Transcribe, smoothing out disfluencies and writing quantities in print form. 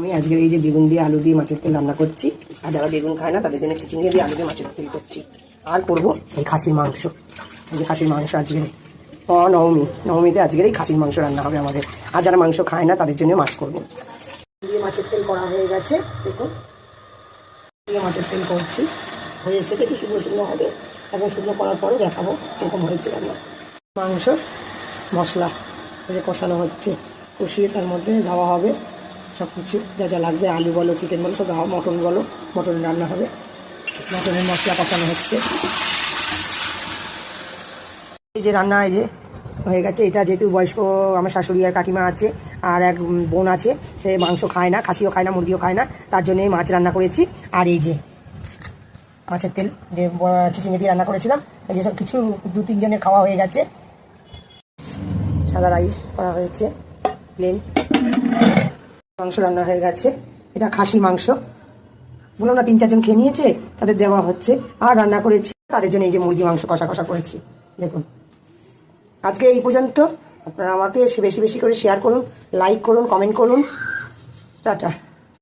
আমি আজকের এই যে বেগুন দিয়ে আলু দিয়ে মাছের তেল রান্না করছি। আর যারা বেগুন খায় না তাদের জন্য চিচিঙ্গে দিয়ে আলু দিয়ে মাছের তেল করছি। আর করবো এই খাসির মাংস। এই যে খাসির মাংস আজকে নবমীতে আজকের এই খাসির মাংস রান্না হবে আমাদের। আর যারা মাংস খায় না তাদের জন্য মাছ করবো। দিয়ে মাছের তেল করা হয়ে গেছে, দেখুন দিয়ে মাছের তেল করছি। হয়ে এসে একটু শুকনো শুকনো হবে, এখন শুকনো করার পরে দেখাবো এরকম হয়েছে রান্না। মাংসর মশলা এই যে কষানো হচ্ছে, কষিয়ে তার মধ্যে দেওয়া হবে সব কিছু যা যা লাগবে, আলু বলো চিকেন বলো সব দেওয়া, মটন বলো মটন রান্না হবে। মটনের মশলা কষানো হচ্ছে। এই যে রান্না এই যে হয়ে গেছে। এটা যেহেতু বয়স্ক আমার শাশুড়ি আর কাকিমা আছে, আর এক বোন আছে, সে মাংস খায় না, খাসিও খায় না, মুরগিও খায় না, তার জন্যই মাছ রান্না করেছি। আর এই যে মাছের তেল যে চিচিঙ্গে দিয়ে রান্না করেছিলাম, এই যে সব কিছু 2-3 জনের খাওয়া হয়ে গেছে। সাদা রাইস করা হয়েছে, প্লেন মাংস রান্না হয়ে গেছে। এটা খাসি মাংস, বললাম না 3-4 জন খেয়ে নিয়েছে, তাদের দেওয়া হচ্ছে। আর রান্না করেছি তাদের জন্য এই যে মুরগি মাংস কষা কষা করেছি। দেখুন আজকে এই পর্যন্ত। আপনারা আমাকে বেশি বেশি করে শেয়ার করুন, লাইক করুন, কমেন্ট করুন। টাটা।